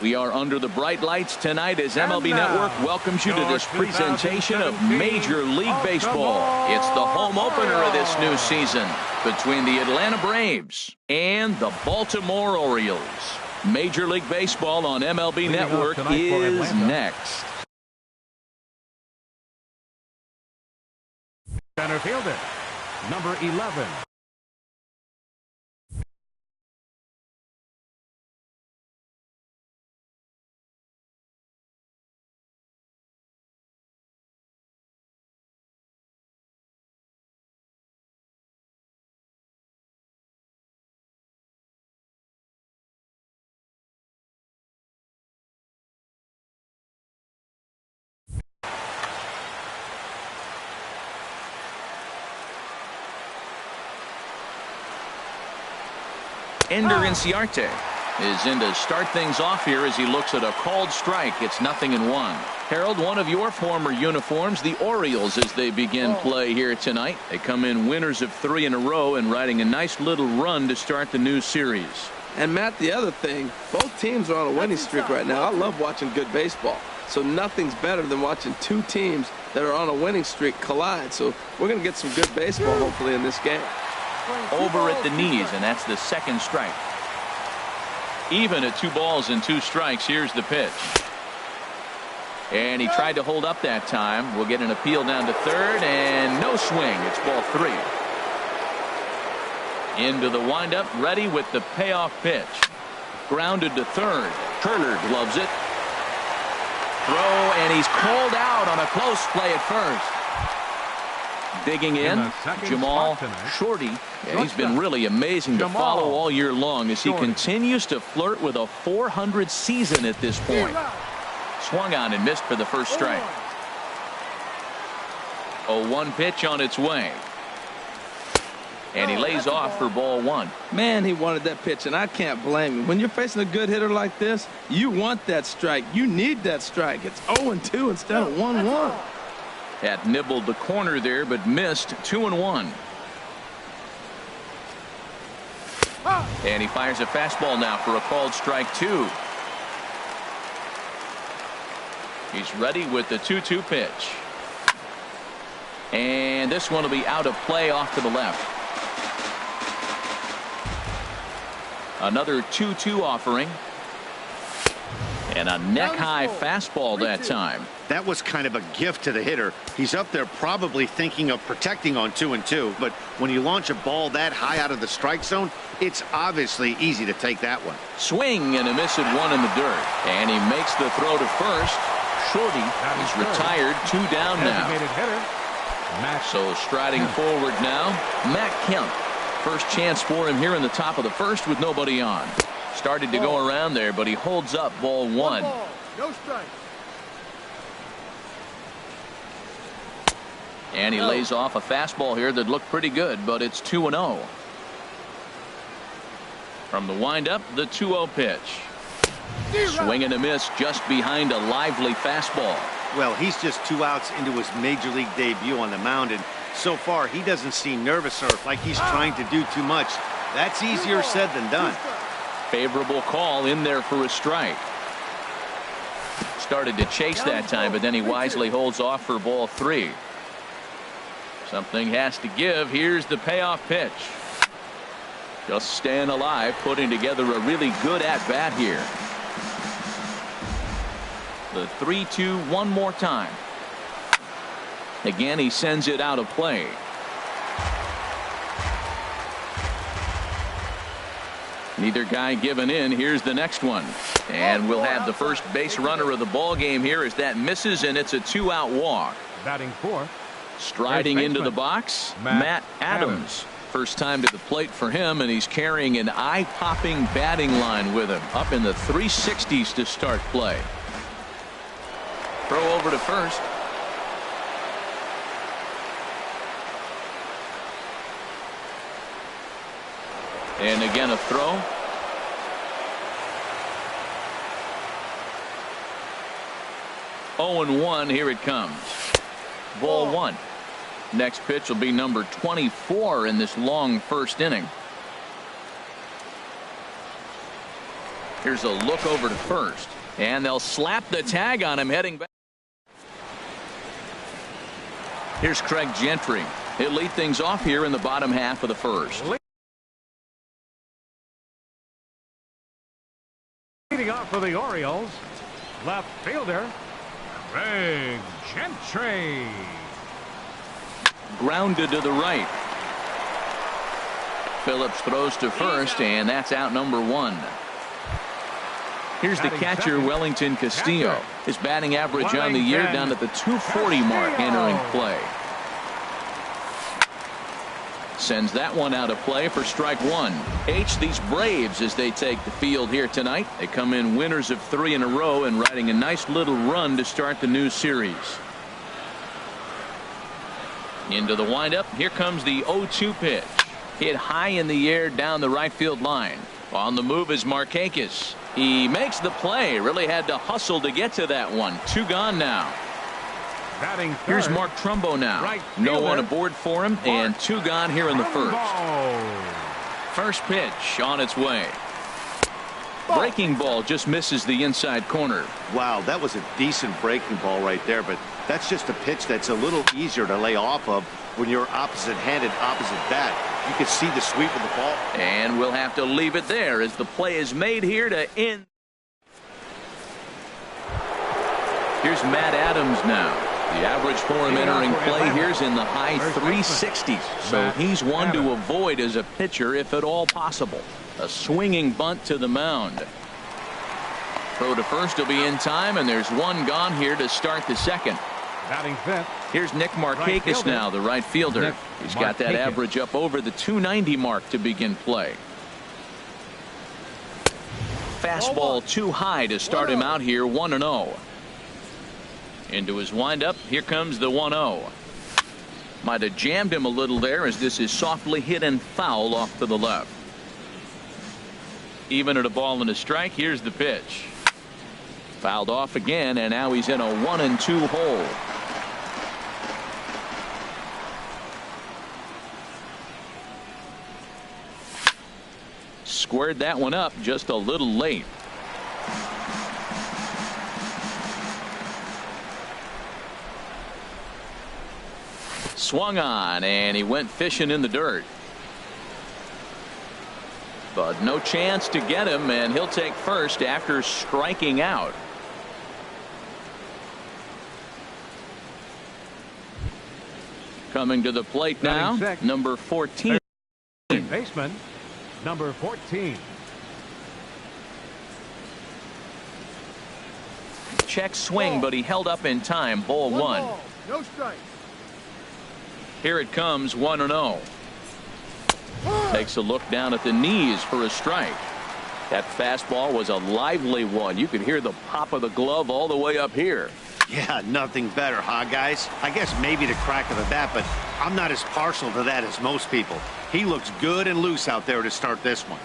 We are under the bright lights tonight as MLB Network welcomes you to this presentation of Major League Baseball. It's the home opener of this new season between the Atlanta Braves and the Baltimore Orioles. Major League Baseball on MLB Network is next. Center fielder, number 11. Ender Inciarte is in to start things off here as he looks at a called strike. It's 0-1. Harold, one of your former uniforms, the Orioles, as they begin play here tonight. They come in winners of 3 in a row and riding a nice little run to start the new series. And Matt, the other thing, both teams are on a winning streak right now. I love watching good baseball. So nothing's better than watching two teams that are on a winning streak collide. So we're going to get some good baseball hopefully in this game. Over at the knees, and that's the second strike. Even at 2 balls and 2 strikes. Here's the pitch. And he tried to hold up that time. We'll get an appeal down to third, and no swing. It's ball 3. Into the windup, ready with the payoff pitch. Grounded to third. Turner gloves it. Throw, and he's called out on a close play at first. Digging in, Jamal Shorty. And he's been really amazing to follow all year long as he continues to flirt with a .400 season at this point. Swung on and missed for the first strike. 0-1 pitch on its way. And he lays off for ball 1. Man, he wanted that pitch, and I can't blame him. When you're facing a good hitter like this, you want that strike. You need that strike. It's 0-2 instead of 1-1. That nibbled the corner there, but missed. 2-1. And he fires a fastball now for a called strike 2. He's ready with the 2-2 pitch. And this one will be out of play off to the left. Another 2-2 offering. And a neck-high fastball that time. That was kind of a gift to the hitter. He's up there probably thinking of protecting on 2-2. But when you launch a ball that high out of the strike zone, it's obviously easy to take that one. Swing and a miss at 1 in the dirt. And he makes the throw to first. Shorty is retired. 2 down now. So striding forward now, Matt Kemp. First chance for him here in the top of the first with nobody on. Started to go around there, but he holds up ball 1. No strike. And he lays off a fastball here that looked pretty good, but it's 2-0. From the windup, the 2-0 pitch. Swing and a miss just behind a lively fastball. Well, he's just 2 outs into his major league debut on the mound, and so far he doesn't seem nervous or like he's trying to do too much. That's easier said than done. Favorable call in there for a strike. Started to chase that time, but then he wisely holds off for ball 3. Something has to give. Here's the payoff pitch. Just staying alive, putting together a really good at-bat here. The 3-2 one more time. Again, he sends it out of play. Neither guy giving in. Here's the next one. And we'll have the first base runner of the ball game here as that misses, and it's a 2-out walk. Batting 4. Striding into the box, Matt Adams. First time to the plate for him, and he's carrying an eye-popping batting line with him. Up in the 360s to start play. Throw over to first. And again a throw. Oh, and 1. Here it comes. Ball 1. Next pitch will be number 24 in this long first inning. Here's a look over to first, and they'll slap the tag on him heading back. Here's Craig Gentry. He'll lead things off here in the bottom half of the first. Leading off for the Orioles, left fielder, Craig Gentry. Grounded to the right. Phillips throws to first, and that's out number 1. Here's the catcher, Wellington Castillo. His batting average on the year down at the 240 mark entering play. Sends that one out of play for strike 1. These Braves, as they take the field here tonight. They come in winners of 3 in a row and riding a nice little run to start the new series. Into the windup. Here comes the 0-2 pitch. Hit high in the air down the right field line. On the move is Markakis. He makes the play. Really had to hustle to get to that one. 2 gone now. Here's Mark Trumbo now. No one aboard for him, and 2 gone here in the first. First pitch on its way. Breaking ball just misses the inside corner. Wow, that was a decent breaking ball right there, but that's just a pitch that's a little easier to lay off of when you're opposite-handed, opposite bat. You can see the sweep of the ball. And we'll have to leave it there as the play is made here to end. Here's Matt Adams now. The average for him entering play here is in the high 360s. So he's one to avoid as a pitcher if at all possible. A swinging bunt to the mound. Throw to first will be in time, and there's 1 gone here to start the second. Batting fifth. Here's Nick Markakis now, the right fielder. He's got that average up over the 290 mark to begin play. Fastball too high to start him out here, 1-0. Into his windup. Here comes the 1-0. Might have jammed him a little there as this is softly hit and foul off to the left. Even at a ball and a strike. Here's the pitch. Fouled off again, and now he's in a 1-2 hole. Squared that one up just a little late. Swung on, and he went fishing in the dirt. But no chance to get him, and he'll take first after striking out. Coming to the plate now, number 14. Baseman, number 14. Check swing, but he held up in time. Ball 1. No strike. Here it comes, 1-0. Takes a look down at the knees for a strike. That fastball was a lively one. You could hear the pop of the glove all the way up here. Yeah, nothing better, huh, guys? I guess maybe the crack of the bat, but I'm not as partial to that as most people. He looks good and loose out there to start this one.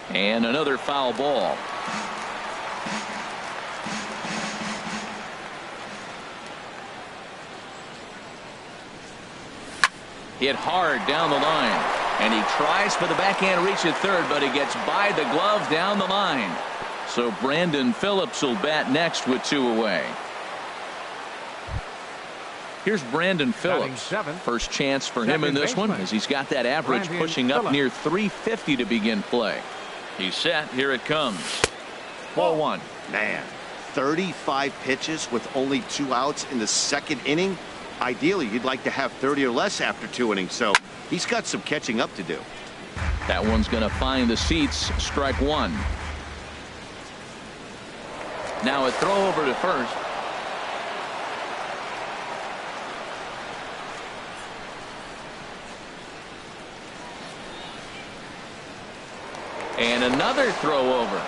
And another foul ball. Hit hard down the line, and he tries for the backhand reach at third, but he gets by the glove down the line. So Brandon Phillips will bat next with 2 away. Here's Brandon Phillips. First chance for him in this one, as he's got that average pushing up near 350 to begin play. He's set. Here it comes. Ball 1. Man, 35 pitches with only 2 outs in the second inning. Ideally, you'd like to have 30 or less after 2 innings, so he's got some catching up to do. That one's going to find the seats. Strike 1. Now a throw over to first. And another throw over.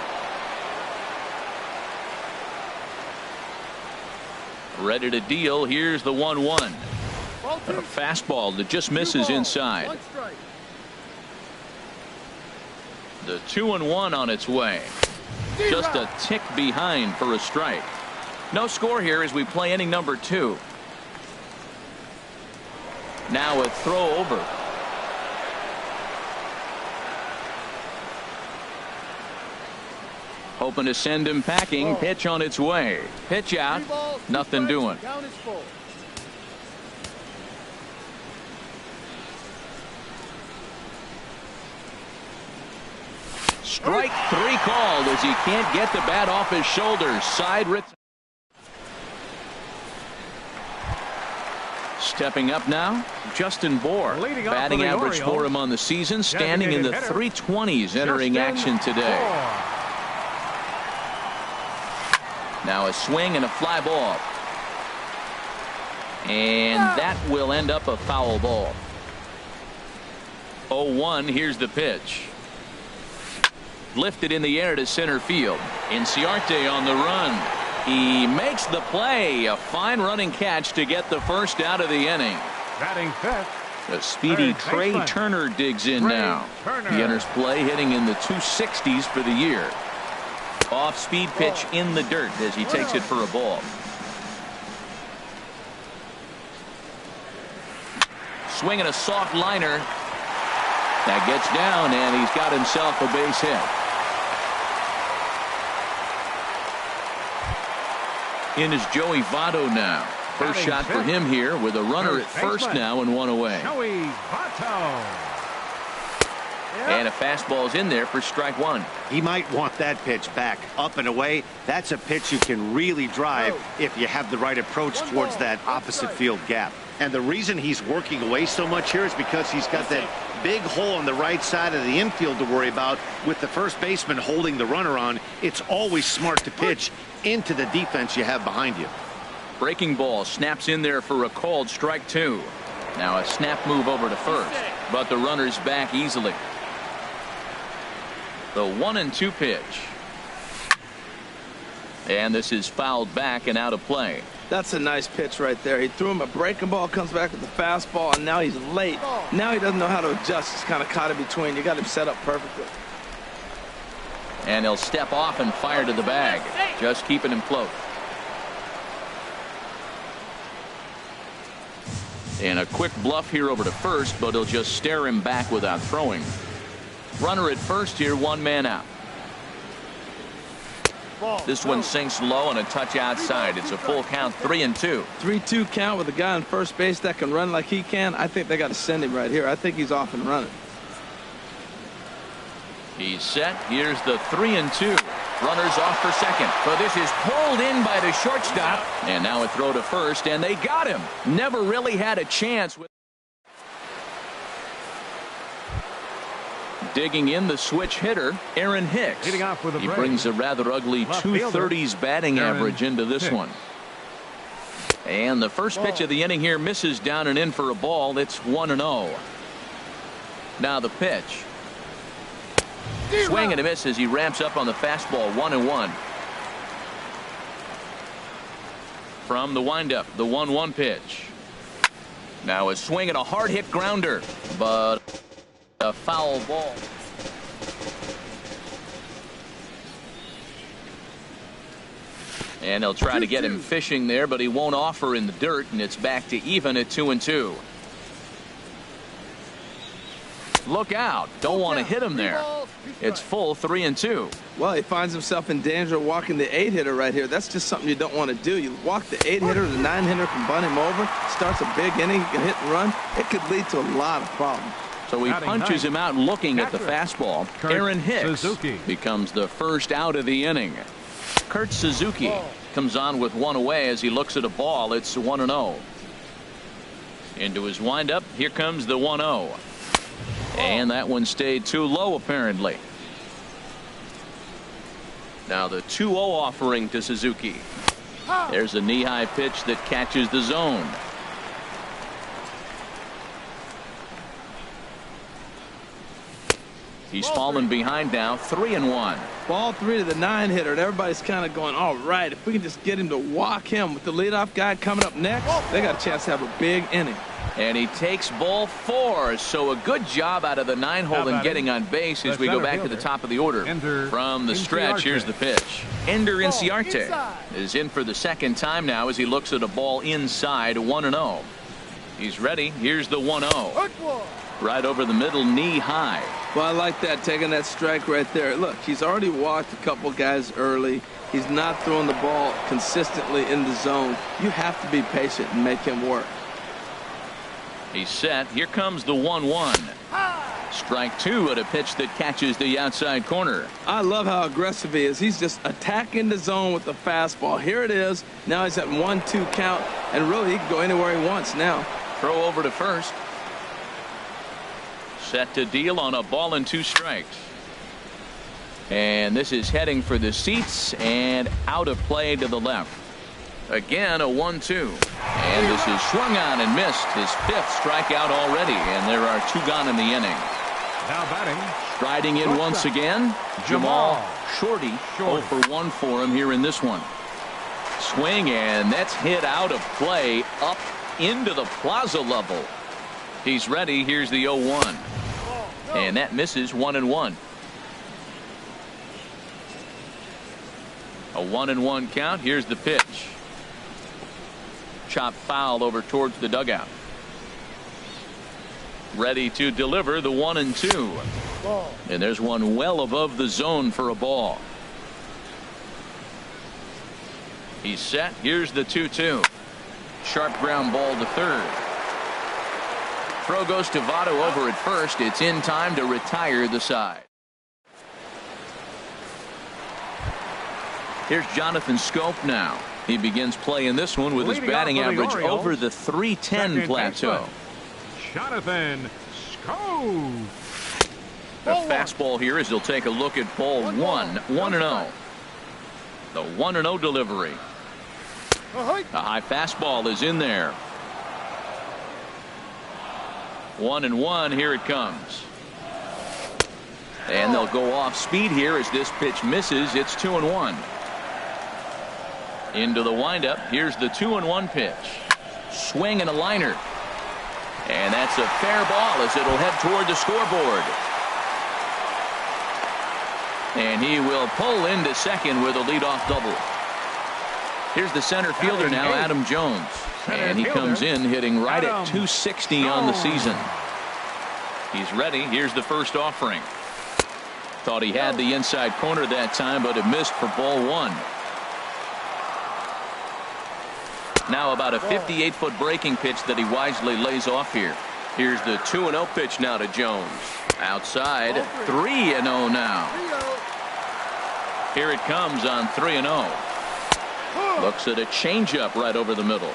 Ready to deal. Here's the 1-1. A fastball that just misses inside. The 2-1 on its way. Just a tick behind for a strike. No score here as we play inning number 2. Now a throw over. Hoping to send him packing. Pitch on its way. Pitch out. Nothing doing. Strike 3 called as he can't get the bat off his shoulders. Side ret. Stepping up now, Justin Bohr. Batting average for him on the season, standing in the 320s entering action today. Now a swing and a fly ball. And that will end up a foul ball. 0-1, here's the pitch. Lifted in the air to center field. Inciarte on the run. He makes the play. A fine running catch to get the first out of the inning. Batting fifth. The speedy Trey Turner digs in now. He enters play hitting in the 260s for the year. Off speed pitch in the dirt as he takes it for a ball. Swinging a soft liner. That gets down and he's got himself a base hit. In is Joey Votto now. First shot for him here with a runner at first now and one away. Joey Votto. And a fastball's in there for strike 1. He might want that pitch back up and away. That's a pitch you can really drive if you have the right approach towards that opposite field gap. And the reason he's working away so much here is because he's got that big hole on the right side of the infield to worry about with the first baseman holding the runner on. It's always smart to pitch into the defense you have behind you. Breaking ball snaps in there for a called strike 2. Now a snap move over to first, but the runner's back easily. The 1-2 pitch. And this is fouled back and out of play. That's a nice pitch right there. He threw him a breaking ball, comes back with the fastball, and now he's late. Now he doesn't know how to adjust. He's kind of caught in between. You got him set up perfectly. And he'll step off and fire to the bag. Just keeping him close. And a quick bluff here over to first, but he'll just stare him back without throwing. Runner at first here, one man out. This one sinks low and a touch outside. It's a full count, 3-2. 3-2 count with a guy on first base that can run like he can. I think they got to send him right here. I think he's off and running. He's set. Here's the 3-2. Runners off for second. But this is pulled in by the shortstop. And now a throw to first, and they got him. Never really had a chance. Digging in the switch hitter, Aaron Hicks. He brings a rather ugly 230s batting average into this one. And the first pitch of the inning here misses down and in for a ball. It's 1-0. Now the pitch. Swing and a miss as he ramps up on the fastball. 1-1. From the windup, the 1-1 pitch. Now a swing and a hard hit grounder, but a foul ball. And they'll try to get him fishing there, but he won't offer in the dirt, and it's back to even at 2-2. Look out. Don't want to hit him there. It's full 3-2. Well, he finds himself in danger of walking the 8-hitter right here. That's just something you don't want to do. You walk the 8-hitter, the 9-hitter can bunt him over. Starts a big inning. He can hit and run. It could lead to a lot of problems. So he punches him out looking at the fastball. Aaron Hicks becomes the first out of the inning. Kurt Suzuki comes on with one away as he looks at a ball. It's 1-0. Into his windup. Here comes the 1-0. And that one stayed too low, apparently. Now the 2-0 offering to Suzuki. There's a knee-high pitch that catches the zone. He's fallen behind now, 3-1. Ball 3 to the 9-hitter, and everybody's kind of going, all right, if we can just get him to walk him with the leadoff guy coming up next, they got a chance to have a big inning. And he takes ball 4, so a good job out of the 9-hole in getting on base as we go back to the top of the order. From the stretch, here's the pitch. Ender Inciarte is in for the second time now as he looks at a ball inside, 1-0. He's ready. Here's the 1-0. Right over the middle, knee high. Well, I like that, taking that strike right there. Look, he's already walked a couple guys early. He's not throwing the ball consistently in the zone. You have to be patient and make him work. He's set. Here comes the 1-1. Strike two at a pitch that catches the outside corner. I love how aggressive he is. He's just attacking the zone with the fastball. Here it is. Now he's at 1-2 count, and really he can go anywhere he wants now. Throw over to first. Set to deal on a ball and 2 strikes. And this is heading for the seats and out of play to the left. Again, a 1-2. And this is swung on and missed. His 5th strikeout already, and there are 2 gone in the inning. Now batting. Striding in once again, Jamal Shorty. 0 for 1 for him here in this one. Swing, and that's hit out of play up into the plaza level. He's ready. Here's the 0-1. And that misses 1-1. A 1-1 count. Here's the pitch. Chop foul over towards the dugout. Ready to deliver the 1-2. And there's one well above the zone for a ball. He's set. Here's the 2-2. Sharp ground ball to third. Throw goes to Votto over at first. It's in time to retire the side. Here's Jonathan Scope now. He begins playing this one with his batting average over the 310 plateau. Jonathan Scope. The fastball here as he'll take a look at ball 1. 1-0. The 1-0 delivery. A high fastball is in there. 1-1. Here it comes. And they'll go off speed here as this pitch misses. It's 2-1. Into the windup. Here's the 2-1 pitch. Swing and a liner. And that's a fair ball as it'll head toward the scoreboard. And he will pull into second with a leadoff double. Here's the center fielder now, Adam Jones. And he comes in hitting right at 260 on the season. He's ready. Here's the first offering. Thought he had the inside corner that time, but it missed for ball 1. Now about a 58-foot breaking pitch that he wisely lays off here. Here's the 2-0 pitch now to Jones. Outside, 3-0 now. Here it comes on 3-0. Looks at a changeup right over the middle.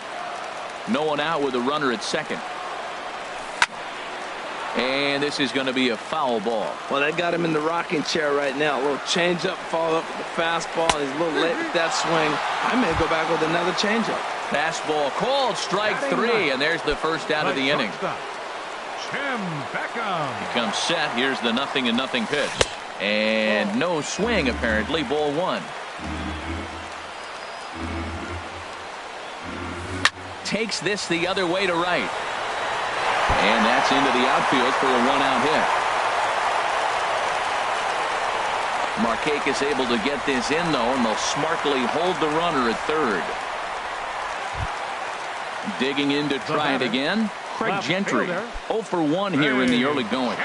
No one out with a runner at second. And this is going to be a foul ball. Well, that got him in the rocking chair right now. A little changeup, followed up with the fastball, and he's a little late with that swing. I may go back with another changeup. Fastball called, strike 3, and there's the first out of the inning. He comes set. Here's the 0-0 pitch. And no swing, apparently. Ball 1. Takes this the other way to right. And that's into the outfield for a 1-out hit. Marquette is able to get this in, though, and they'll smartly hold the runner at third. Digging in to try it again, Craig Gentry. 0 for 1 here in the early going.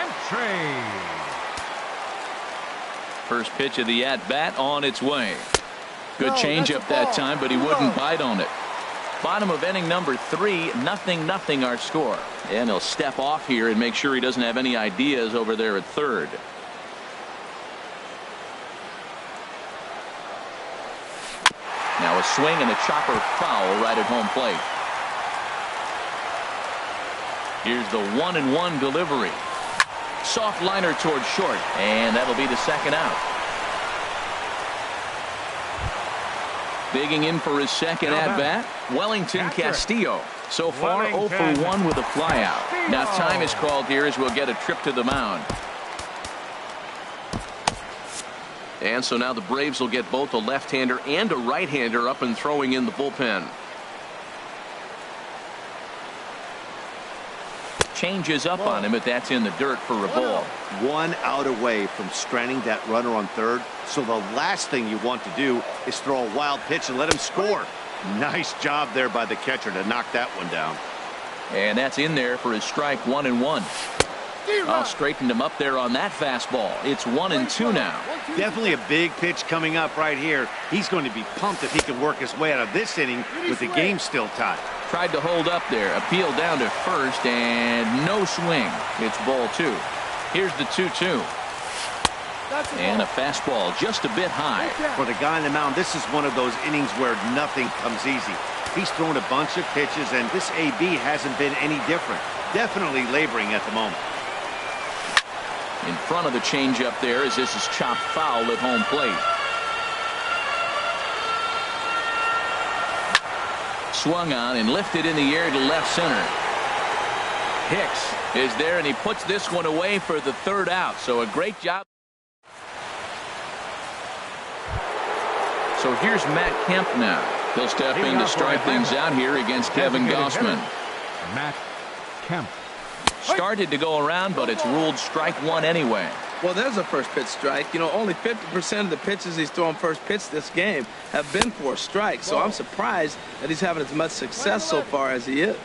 First pitch of the at-bat on its way. Good changeup that time, but he wouldn't bite on it. Bottom of inning number 3, 0-0 our score. And he'll step off here and make sure he doesn't have any ideas over there at third. Now a swing and a chopper foul right at home plate. Here's the 1-1 delivery. Soft liner towards short, and that'll be the second out. Digging in for his second at-bat, Wellington Castillo. So far 0 for 1 with a flyout. Now time is called here as we'll get a trip to the mound. And so now the Braves will get both a left-hander and a right-hander up and throwing in the bullpen. Changes up on him, but that's in the dirt for a ball. 1 out away from stranding that runner on third. So the last thing you want to do is throw a wild pitch and let him score. Nice job there by the catcher to knock that one down. And that's in there for his strike 1-1. Oh, straightened him up there on that fastball. It's 1-2 now. Definitely a big pitch coming up right here. He's going to be pumped if he can work his way out of this inning with the game still tied. Tried to hold up there. Appeal down to first, and no swing. It's ball 2. Here's the 2-2. And a fastball just a bit high. For the guy on the mound, this is one of those innings where nothing comes easy. He's thrown a bunch of pitches, and this AB hasn't been any different. Definitely laboring at the moment. In front of the changeup there as this is chopped foul at home plate. Swung on and lifted in the air to left center. Hicks is there, and he puts this one away for the 3rd out. So a great job. So here's Matt Kemp now. He'll step in to start things out here against Kevin Gossman. Matt Kemp. Started to go around, but it's ruled strike 1 anyway. Well, there's a first pitch strike. You know, only 50% of the pitches he's thrown first pitch this game have been for a strike. So I'm surprised that he's having as much success so far as he is.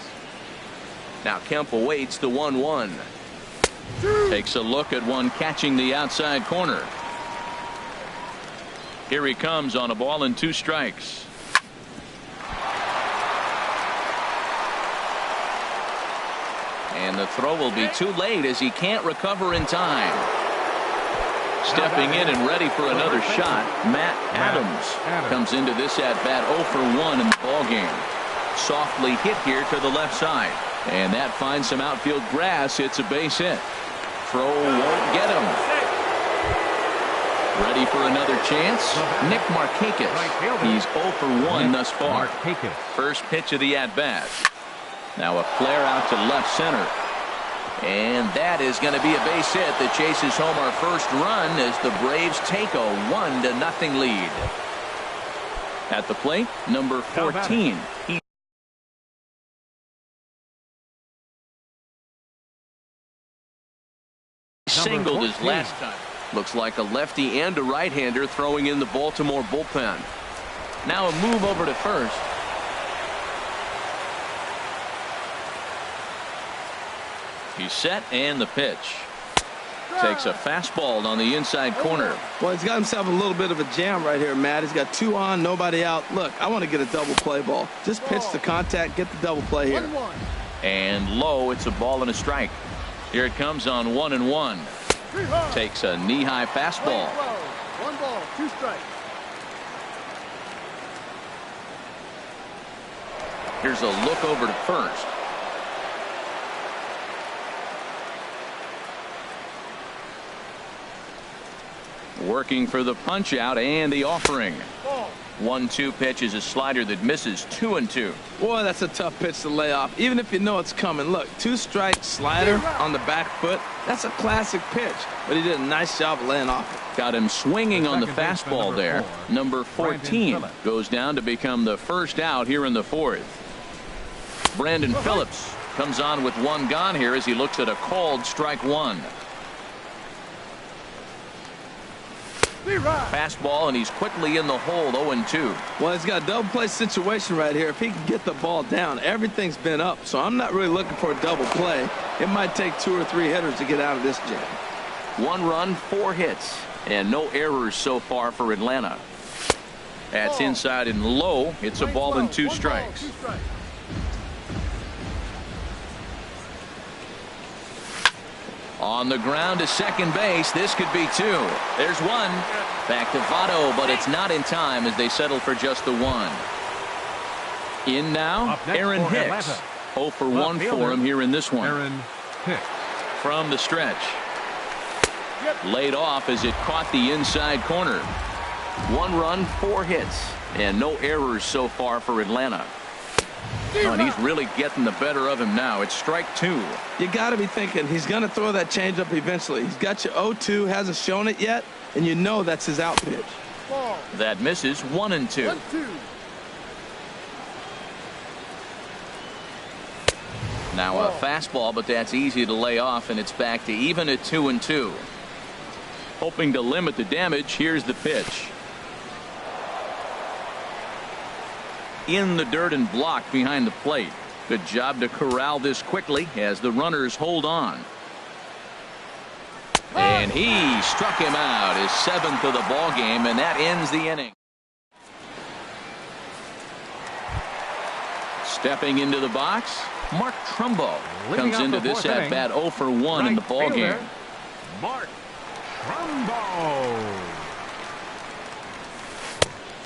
Now Kemp awaits the 1-1. Takes a look at one catching the outside corner. Here he comes on a ball and 2 strikes. And the throw will be too late as he can't recover in time. Stepping in and ready for another shot, Matt Adams comes into this at-bat 0 for 1 in the ballgame. Softly hit here to the left side. And that finds some outfield grass. It's a base hit. Throw won't get him. Ready for another chance? Nick Markakis. He's 0 for 1 thus far. First pitch of the at-bat. Now a flare out to left center. And that is going to be a base hit that chases home our first run as the Braves take a 1-0 lead. At the plate, number 14. He singled his last time. Looks like a lefty and a right-hander throwing in the Baltimore bullpen. Now a move over to first. He's set, and the pitch. Takes a fastball on the inside corner. Well, he's got himself a little bit of a jam right here, Matt. He's got 2 on, nobody out. Look, I want to get a double play ball. Just pitch the contact, get the double play here. And low, it's a ball and a strike. Here it comes on 1-1. Takes a knee-high fastball. 1 ball, 2 strikes. Here's a look over to first. Working for the punch out and the offering. 1-2 pitch is a slider that misses 2-2. Boy, that's a tough pitch to lay off, even if you know it's coming. Look, 2-strike slider on the back foot. That's a classic pitch, but he did a nice job of laying off it. Got him swinging on the fastball there. Number 14 goes down to become the first out here in the 4th. Brandon Phillips comes on with 1 gone here as he looks at a called strike 1. Fastball, and he's quickly in the hole. 0-2. Well, he's got a double play situation right here. If he can get the ball down, everything's been up. So I'm not really looking for a double play. It might take 2 or 3 hitters to get out of this jam. 1 run, 4 hits, and no errors so far for Atlanta. That's inside and low. It's a ball and 2 strikes. On the ground to second base. This could be 2. There's 1. Back to Votto, but it's not in time as they settle for just the 1. In now, Aaron Hicks. 0 for 1 for him here in this one. Aaron Hicks. From the stretch. Laid off as it caught the inside corner. 1 run, 4 hits, and no errors so far for Atlanta. Oh, and he's really getting the better of him now. It's strike 2. You got to be thinking he's going to throw that changeup eventually. He's got you 0-2, hasn't shown it yet, and you know that's his out pitch. That misses. 1-2. Now a fastball, but that's easy to lay off, and it's back to even at 2-2. Hoping to limit the damage, here's the pitch. In the dirt and blocked behind the plate. Good job to corral this quickly as the runners hold on. And he struck him out, his 7th of the ball game, and that ends the inning. Stepping into the box, Mark Trumbo comes into this at bat 0 for 1 in the ball game. Mark Trumbo.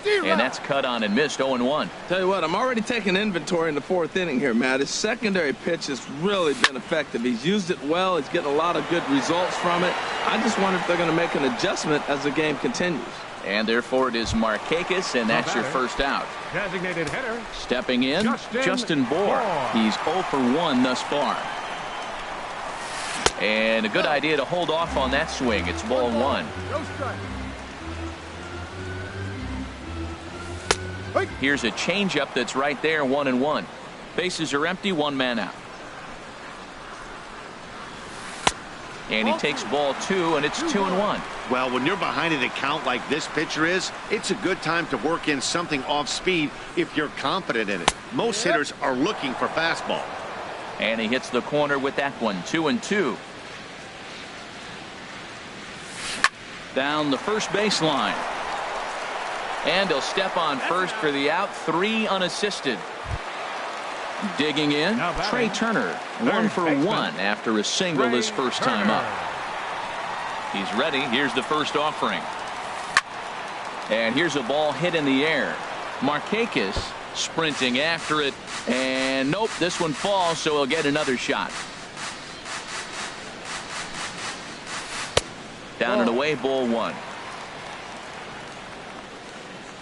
And that's cut on and missed 0-1. Tell you what, I'm already taking inventory in the 4th inning here, Matt. His secondary pitch has really been effective. He's used it well. He's getting a lot of good results from it. I just wonder if they're going to make an adjustment as the game continues. And therefore it is Markakis, and that's your first out. Designated hitter. Stepping in, Justin Bohr. He's 0 for 1 thus far. And a good idea to hold off on that swing. It's ball 1. No strike. Here's a changeup that's right there, 1-1. Bases are empty, 1 man out. And he takes ball 2, and it's 2-1. Well, when you're behind in a count like this pitcher is, it's a good time to work in something off speed if you're confident in it. Most hitters are looking for fastball. And he hits the corner with that one, 2-2. Down the first baseline. And he'll step on first for the out, 3 unassisted. Digging in, Trey Turner, 1 for 1 after a single his first time up. He's ready. Here's the first offering. And here's a ball hit in the air. Markakis sprinting after it. And nope, this one falls, so he'll get another shot. Down and away, ball 1.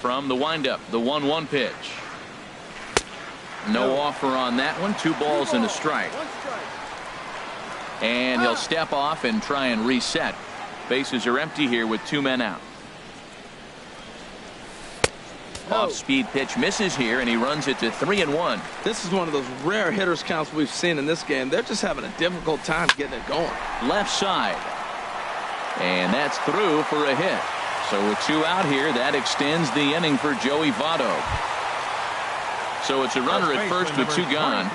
From the windup, the 1-1 pitch. No offer on that one. 2 balls and a strike. And he'll step off and try and reset. Bases are empty here with 2 men out. Off-speed pitch misses here, and he runs it to 3-1. This is one of those rare hitters counts we've seen in this game. They're just having a difficult time getting it going. Left side. And that's through for a hit. So with 2 out here, that extends the inning for Joey Votto. So it's a runner at first with 2 gone.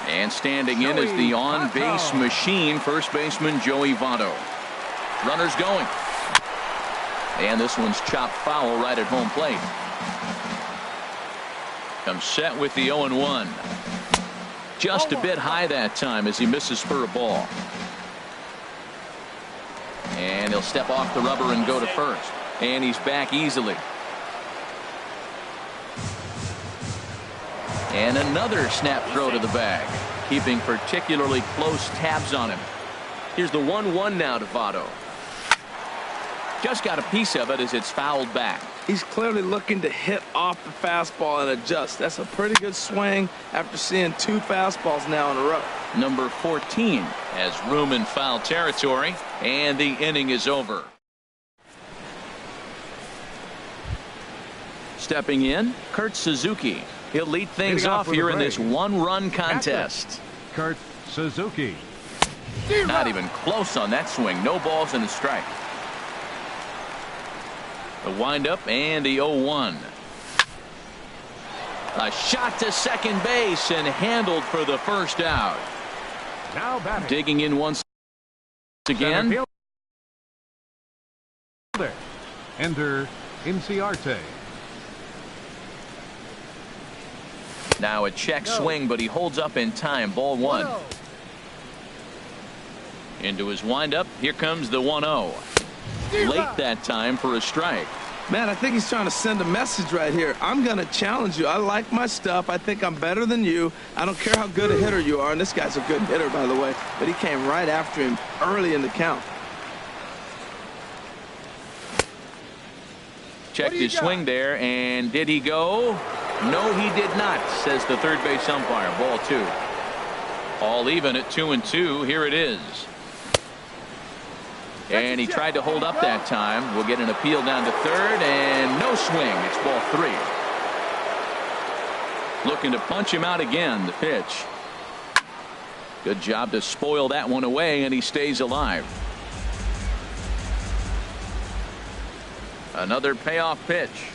And standing in is the on-base machine, first baseman Joey Votto. Runners going. And this one's chopped foul right at home plate. Comes set with the 0-1. Just a bit high that time as he misses for a ball. And he'll step off the rubber and go to first. And he's back easily. And another snap throw to the bag, keeping particularly close tabs on him. Here's the 1-1 now to Votto. Just got a piece of it as it's fouled back. He's clearly looking to hit off the fastball and adjust. That's a pretty good swing after seeing 2 fastballs now in a row. Number 14 has room in foul territory, and the inning is over. Stepping in, Kurt Suzuki. He'll lead things off here in this 1-run contest. Kurt Suzuki. Not even close on that swing. No balls and a strike. The windup and the 0-1. A shot to second base and handled for the first out. Now batting. Digging in once again. Enter Inciarte. Now a check swing, but he holds up in time. Ball 1. Into his windup. Here comes the 1-0. Late that time for a strike. Man, I think he's trying to send a message right here. I'm going to challenge you. I like my stuff. I think I'm better than you. I don't care how good a hitter you are. And this guy's a good hitter, by the way. But he came right after him early in the count. Checked his swing there, and did he go? No, he did not, says the third base umpire. Ball 2. All even at 2-2. Here it is. And he tried to hold up that time. We'll get an appeal down to third, and no swing. It's ball 3. Looking to punch him out again, the pitch. Good job to spoil that one away, and he stays alive. Another payoff pitch.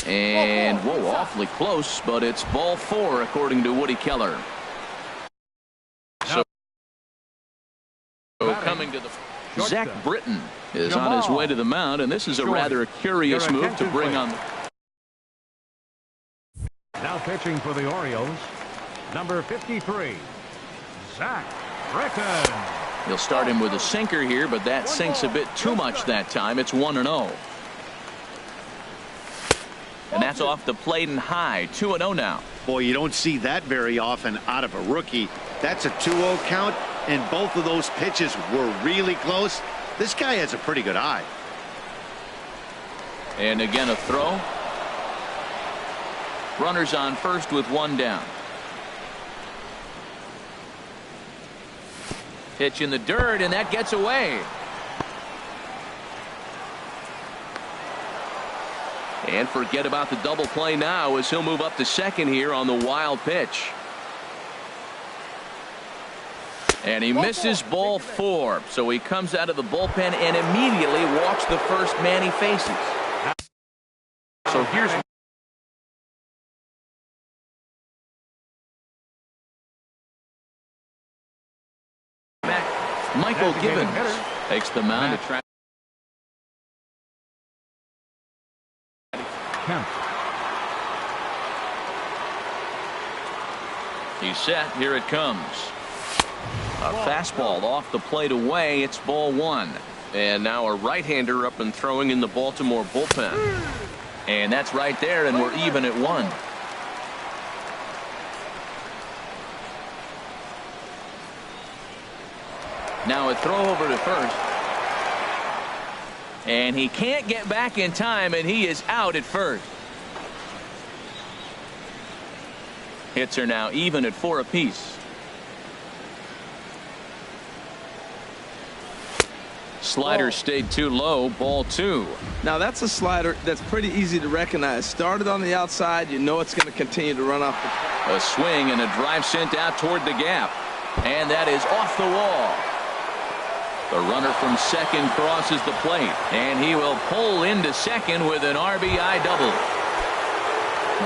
And, whoa, awfully close, but it's ball 4, according to Woody Keller. So coming to the... Zach Britton is on his way to the mound, and this is a rather curious move to bring on. Now pitching for the Orioles, number 53, Zach Britton. He'll start him with a sinker here, but that sinks a bit too much that time. It's 1-0. And that's off the plate and high. 2-0 now. Boy, you don't see that very often out of a rookie. That's a 2-0 count, and both of those pitches were really close. This guy has a pretty good eye. And again a throw. Runners on first with one down. Pitch in the dirt, and that gets away. And forget about the double play now as he'll move up to second here on the wild pitch. And he misses ball 4. So he comes out of the bullpen and immediately walks the first man he faces. So here's Michael Gibbons takes the mound to try. He's set. Here it comes. A fastball off the plate away. It's ball 1. And now a right-hander up and throwing in the Baltimore bullpen. And that's right there, and we're even at 1. Now a throw over to first. And he can't get back in time, and he is out at first. Hits are now even at 4 apiece. Slider stayed too low. Ball 2. Now that's a slider that's pretty easy to recognize. Started on the outside. You know it's going to continue to run off. A swing and a drive sent out toward the gap. And that is off the wall. The runner from second crosses the plate, and he will pull into second with an RBI double.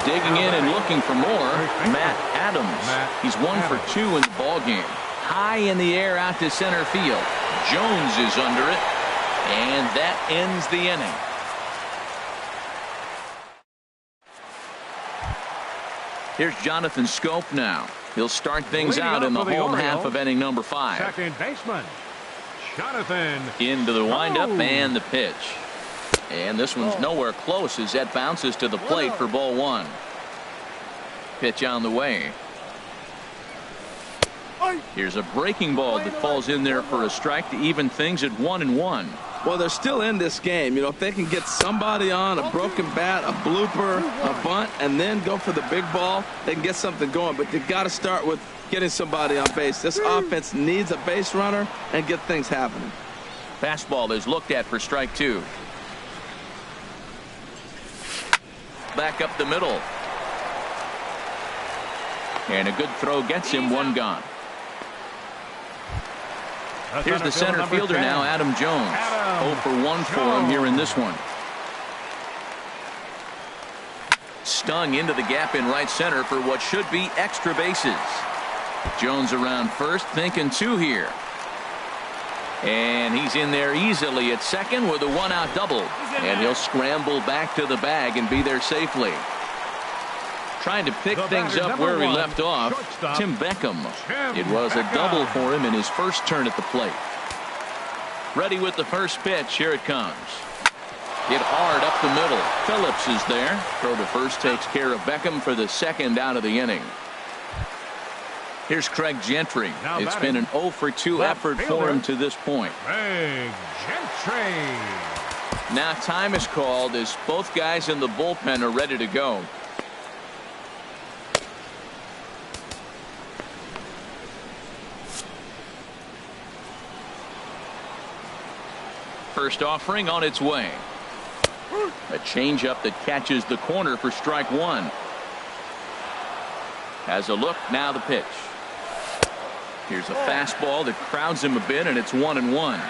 Digging in and looking for more, Matt Adams. He's 1 for 2 in the ballgame. High in the air out to center field. Jones is under it, and that ends the inning. Here's Jonathan Scope now. He'll start things out in the home half of inning number 5. Second baseman, Jonathan. Into the windup and the pitch. And this one's nowhere close as that bounces to the plate for ball 1. Pitch on the way. Here's a breaking ball that falls in there for a strike to even things at 1-1. Well, they're still in this game. You know, if they can get somebody on, a broken bat, a blooper, a bunt, and then go for the big ball, they can get something going. But you've got to start with getting somebody on base. This offense needs a base runner and get things happening. Fastball is looked at for strike 2. Back up the middle. And a good throw gets him 1 gone. Here's the center fielder now, Adam Jones. 0 for 1 for him here in this one. Stung into the gap in right center for what should be extra bases. Jones around first, thinking 2 here. And he's in there easily at second with a 1-out double. And he'll scramble back to the bag and be there safely. Trying to pick things up where he left off, Tim Beckham. It was a double for him in his first turn at the plate. Ready with the first pitch. Here it comes. Hit hard up the middle. Phillips is there. Throw to first takes care of Beckham for the second out of the inning. Here's Craig Gentry. It's been an 0 for 2 effort for him to this point. Craig Gentry. Now time is called as both guys in the bullpen are ready to go. First offering on its way. A changeup that catches the corner for strike 1. Has a look, now the pitch. Here's a fastball that crowds him a bit, and it's 1-1.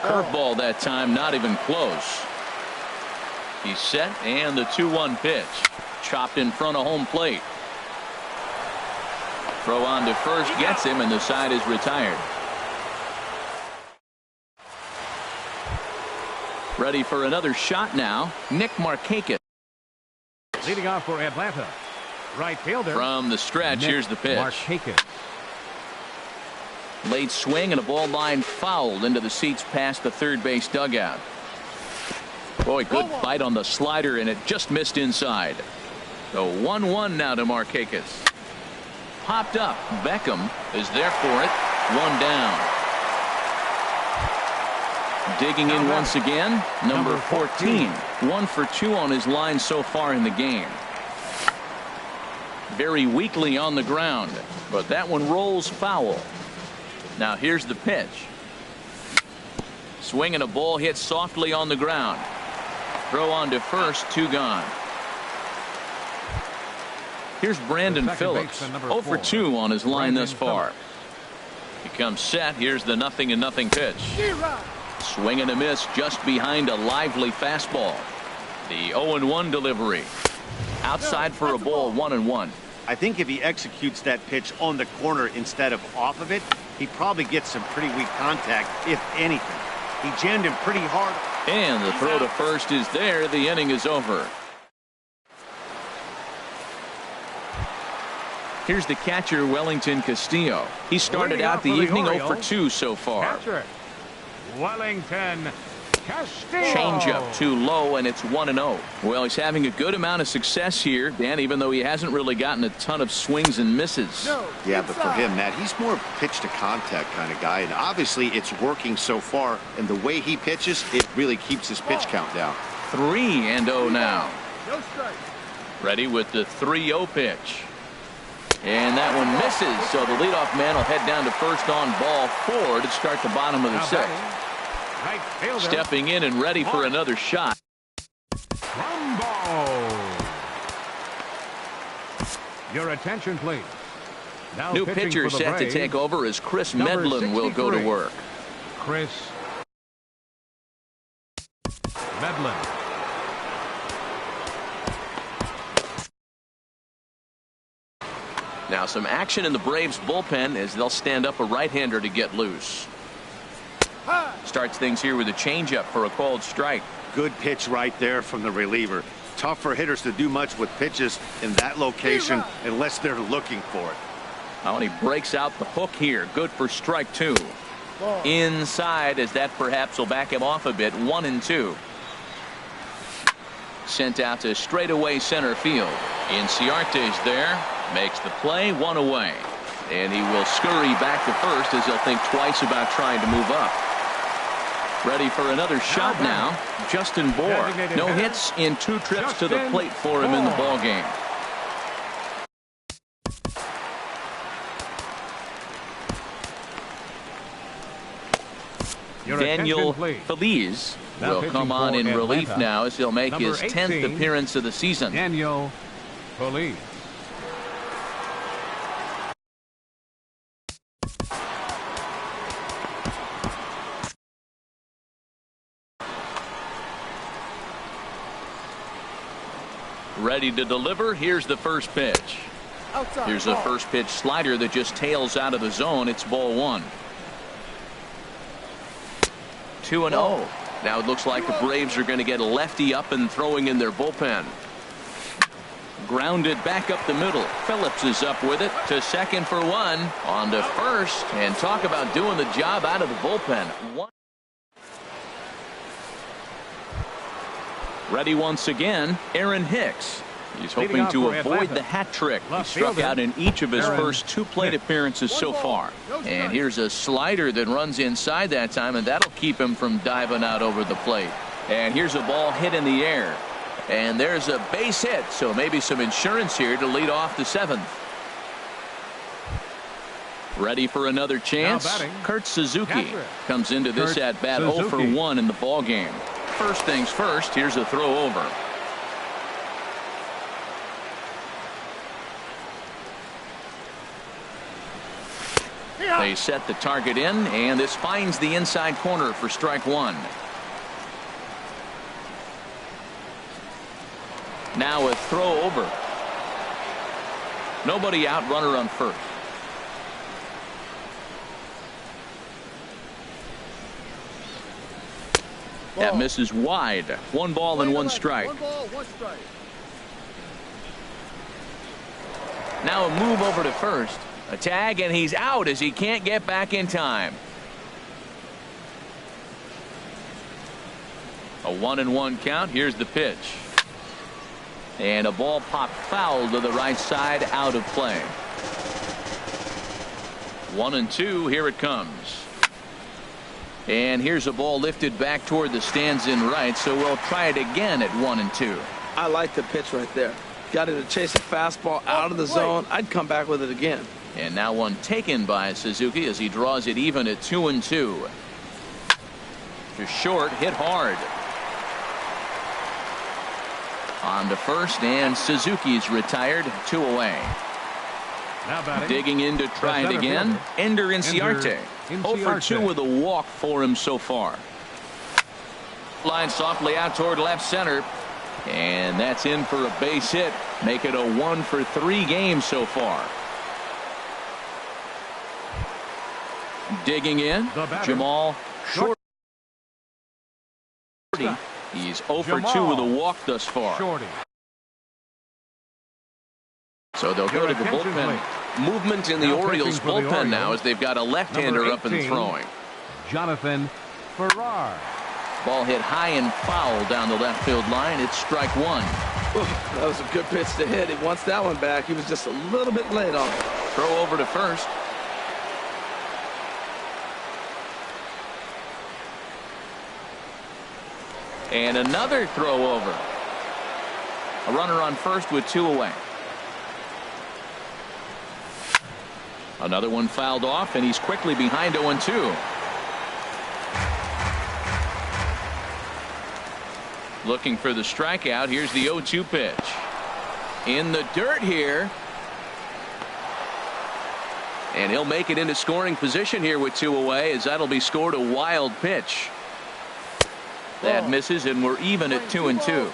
Curveball that time, not even close. He's set, and the 2-1 pitch. Chopped in front of home plate. Throw on to first gets him, and the side is retired. Ready for another shot now. Nick Markakis. Leading off for Atlanta, right fielder. From the stretch, Nick here's the pitch. Markakis. Late swing and a ball line fouled into the seats past the third base dugout. Boy, good bite on the slider, and it just missed inside. So 1-1 now to Markakis. Popped up. Beckham is there for it. One down. Digging in once again, number 14. 1 for 2 on his line so far in the game. Very weakly on the ground, but that one rolls foul. Now here's the pitch. Swing and a ball hit softly on the ground. Throw on to first, 2 gone. Here's Brandon Phillips, 0 for 2 on his line thus far. He comes set. Here's the 0-0 pitch. Swing and a miss just behind a lively fastball. The 0-1 delivery. Outside for a ball, 1-1. I think if he executes that pitch on the corner instead of off of it, he probably gets some pretty weak contact, if anything. He jammed him pretty hard. And the throw to first is there. The inning is over. Here's the catcher, Wellington Castillo. He started out the evening 0 for 2 so far. Catcher, Wellington Castillo. Changeup too low, and it's 1-0. Well, he's having a good amount of success here, Dan, even though he hasn't really gotten a ton of swings and misses. Yeah, but for him, Matt, he's more pitch to contact kind of guy, and obviously it's working so far, and the way he pitches, it really keeps his pitch count down. 3-0 now. No strike. Ready with the 3-0 pitch. And that one misses, so the leadoff man will head down to first on ball 4 to start the bottom of the 6th. Right fielder. Stepping in and ready for another shot. Rumble. Your attention, please. Now New pitching pitcher for the set to Braves, take over as Chris number Medlin will go to 63. work. Chris Medlin. Now some action in the Braves bullpen as they'll stand up a right-hander to get loose. Starts things here with a changeup for a called strike. Good pitch right there from the reliever. Tough for hitters to do much with pitches in that location unless they're looking for it. Oh, and he breaks out the hook here. Good for strike 2. Inside, as that perhaps will back him off a bit. 1-2. Sent out to straightaway center field. Inciarte's there. Makes the play. 1 away. And he will scurry back to first as he'll think twice about trying to move up. Ready for another shot now. Justin Bour. No hits in 2 trips to the plate for him in the ballgame. Daniel Feliz will come on in relief now as he'll make his 10th appearance of the season. Daniel Feliz. Ready to deliver. Here's the first pitch. Outside. Here's a first pitch slider that just tails out of the zone. It's ball 1. 2-0. Now it looks like the Braves are going to get a lefty up and throwing in their bullpen. Grounded back up the middle. Phillips is up with it to second for 1. On to first. And talk about doing the job out of the bullpen. Ready once again, Aaron Hicks. He's hoping to avoid the hat trick. He struck out in each of his first 2 plate appearances so far. And here's a slider that runs inside that time, and that'll keep him from diving out over the plate. And here's a ball hit in the air. And there's a base hit, so maybe some insurance here to lead off the 7th. Ready for another chance. Kurt Suzuki comes into this at bat 0 for 1 in the ball game. First things first, here's a throw over. They set the target in, and this finds the inside corner for strike 1. Now a throw over. Nobody out, runner on first. That misses wide. 1 ball and 1 strike. 1 ball, 1 strike. Now a move over to first. A tag, and he's out as he can't get back in time. A 1-1 count. Here's the pitch. And a ball popped foul to the right side, out of play. 1-2. Here it comes. And here's a ball lifted back toward the stands in right, so we'll try it again at 1-2. I like the pitch right there. Got it to chase a fastball out of the zone. I'd come back with it again. And now one taken by Suzuki as he draws it even at 2-2. Just short, hit hard. On to first, and Suzuki's retired. 2 away. Now batting. Digging in to try it again. Ender Inciarte. 0 for 2 with a walk for him so far. Line softly out toward left center. And that's in for a base hit. Make it a 1 for 3 game so far. Digging in. Jamal Shorty. He's 0 for 2 with a walk thus far. Shorty. So they'll go to the bullpen. Movement in the Orioles bullpen now as they've got a left-hander up and throwing. Jonathan Farrar. Ball hit high and foul down the left field line. It's strike 1. That was a good pitch to hit. He wants that one back. He was just a little bit late on it. Throw over to first. And another throw over. A runner on first with 2 away. Another one fouled off, and he's quickly behind 0-2. Looking for the strikeout. Here's the 0-2 pitch. In the dirt here. And he'll make it into scoring position here with 2 away, as that'll be scored a wild pitch. That misses, and we're even at 2-2.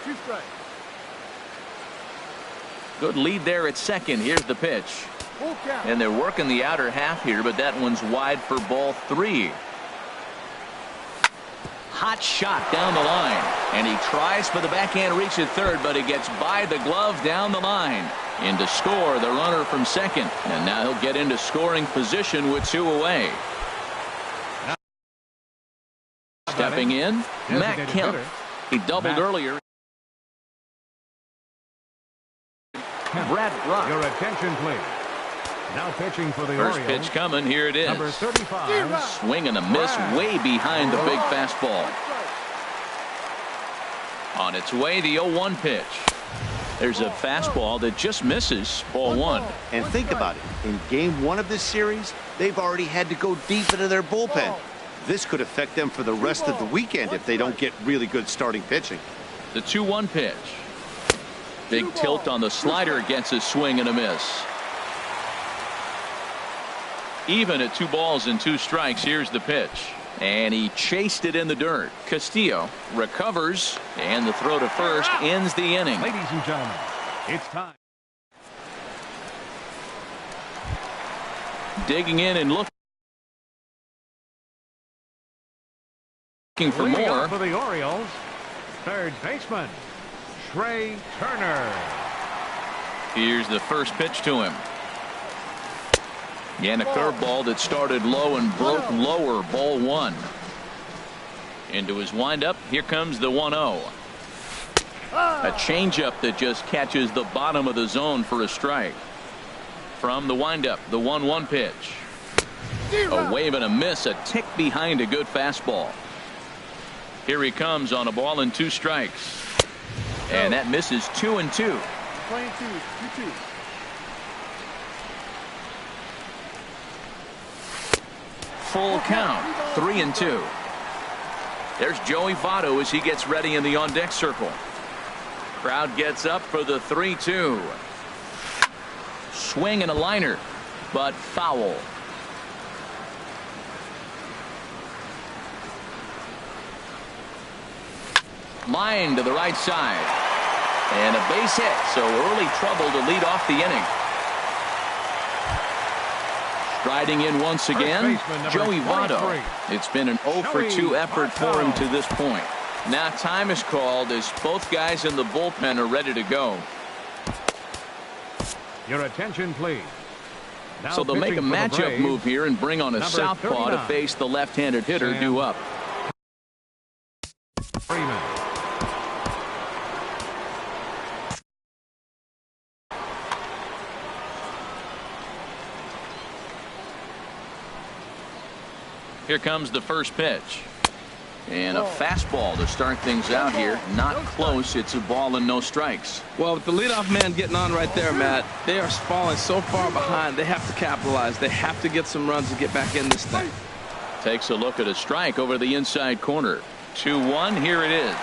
Good lead there at second. Here's the pitch. And they're working the outer half here, but that one's wide for ball 3. Hot shot down the line, and he tries for the backhand reach at third, but he gets by the glove down the line. In to score the runner from second, and now he'll get into scoring position with 2 away. Stepping in, Matt Kemp. He doubled earlier. Brad Rock. Your attention, please. Now pitching for the First Orioles. pitch coming. Here it is. Number 35. Swing and a miss way behind the big fastball. On its way, the 0-1 pitch. There's a fastball that just misses. Ball 1. And think about it. In game 1 of this series, they've already had to go deep into their bullpen. This could affect them for the rest of the weekend if they don't get really good starting pitching. The 2-1 pitch. Big tilt on the slider gets a swing and a miss. Even at 2 balls and 2 strikes. Here's the pitch. And he chased it in the dirt. Castillo recovers, and the throw to first ends the inning. Ladies and gentlemen, it's time. Digging in and looking for Leading more. off for the Orioles, third baseman, Trey Turner. Here's the first pitch to him. And a curveball that started low and broke lower. Ball 1. Into his windup. Here comes the 1-0. A changeup that just catches the bottom of the zone for a strike. From the windup, the 1-1 pitch. A wave and a miss, a tick behind a good fastball. Here he comes on a ball and 2 strikes. And that misses 2-2. Playing 2-2. Full count, 3-2. There's Joey Votto as he gets ready in the on-deck circle. Crowd gets up for the 3-2. Swing and a liner, but foul. Line to the right side. And a base hit, so early trouble to lead off the inning. Striding in once again, Joey Votto. It's been an 0 for 2 effort for him to this point. Now time is called as both guys in the bullpen are ready to go. Your attention, please. Now So they'll make a pitching for the matchup Braves, move here and bring on a number southpaw to 39. face the left-handed hitter Sam. due up. Freeman. Here comes the first pitch. And a fastball to start things out here. Not close. It's a ball and no strikes. Well, with the leadoff man getting on right there, Matt, they are falling so far behind. They have to capitalize. They have to get some runs to get back in this thing. Takes a look at a strike over the inside corner. 2-1. Here it is.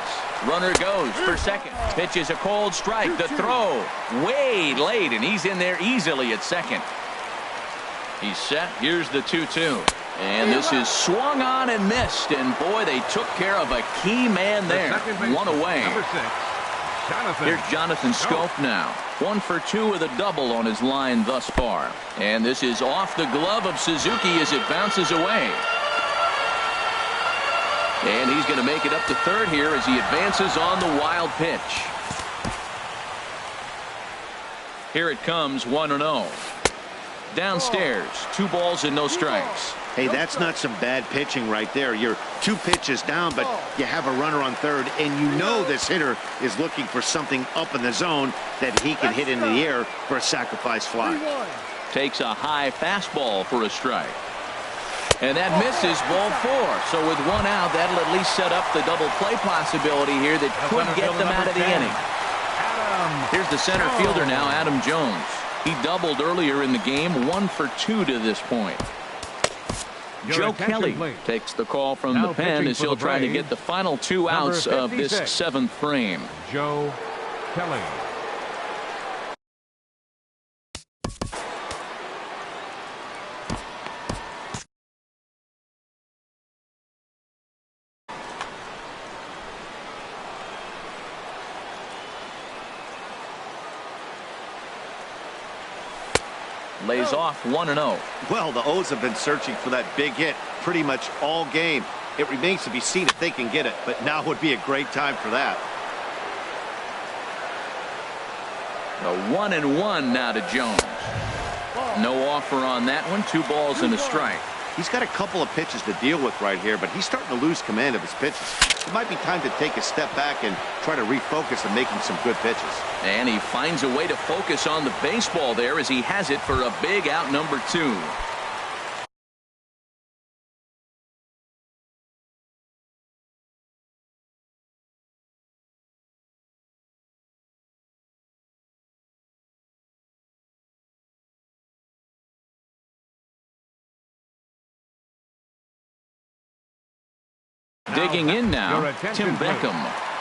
Runner goes for second. Pitch is a cold strike. The throw way late, and he's in there easily at second. He's set. Here's the 2-2. And this is swung on and missed. And boy, they took care of a key man there. One away. Number 6, Jonathan. Here's Jonathan Scope now. 1 for 2 with a double on his line thus far. And this is off the glove of Suzuki as it bounces away. And he's going to make it up to third here as he advances on the wild pitch. Here it comes, 1-0. Downstairs, 2 balls and no strikes. Hey, that's not some bad pitching right there. You're 2 pitches down, but you have a runner on third, and you know this hitter is looking for something up in the zone that he can hit into the air for a sacrifice fly. Takes a high fastball for a strike. And that misses, ball 4. So with 1 out, that'll at least set up the double play possibility here that could get them out of the inning. Here's the center fielder now, Adam Jones. He doubled earlier in the game, 1 for 2 to this point. Joe Kelly takes the call from the pen as he'll try to get the final 2 outs of this 7th frame. Joe Kelly. Lays off 1-0. Well, the O's have been searching for that big hit pretty much all game. It remains to be seen if they can get it, but now would be a great time for that. A 1-1 now to Jones. No offer on that one. 2 balls and a strike. He's got a couple of pitches to deal with right here, but he's starting to lose command of his pitches. It might be time to take a step back and try to refocus on making some good pitches. And he finds a way to focus on the baseball there as he has it for a big out number 2. Digging in now, Tim Beckham.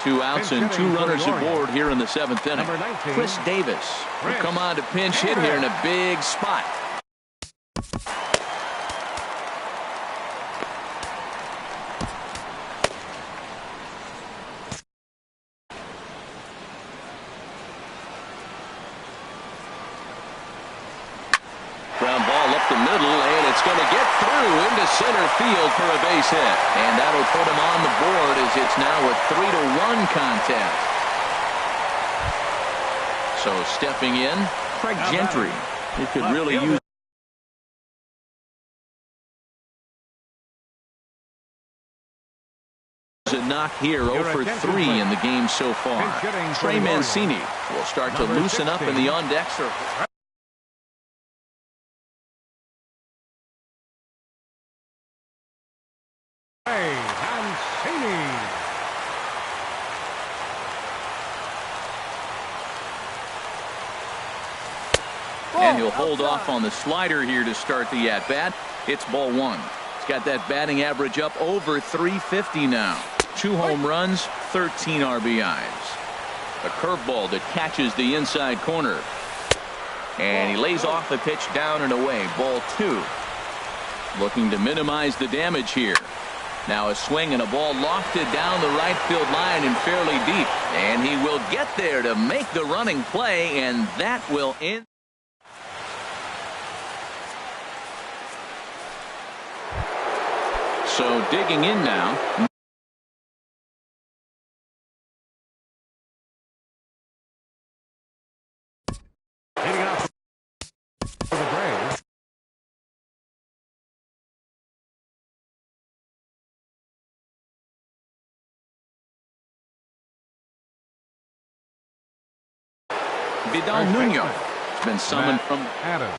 2 outs and 2 runners aboard here in the 7th inning. Chris Davis will come on to pinch hit here in a big spot. Ground ball up the middle, and it's going to get through into center field for a base hit. And that'll put him on the board as it's now a 3-1 contest. So stepping in, Craig Gentry. He could really use a knock here. 0 for 3 in the game so far. Trey Mancini will start to loosen up in the on-deck circle. And he'll hold off on the slider here to start the at-bat. It's ball 1. He's got that batting average up over 350 now. 2 home runs, 13 RBIs. A curveball that catches the inside corner. And he lays off the pitch down and away. Ball 2. Looking to minimize the damage here. Now a swing and a ball lofted down the right field line and fairly deep. And he will get there to make the running play, and that will end. So digging in now. Vidal Nuno has been summoned from. Adams.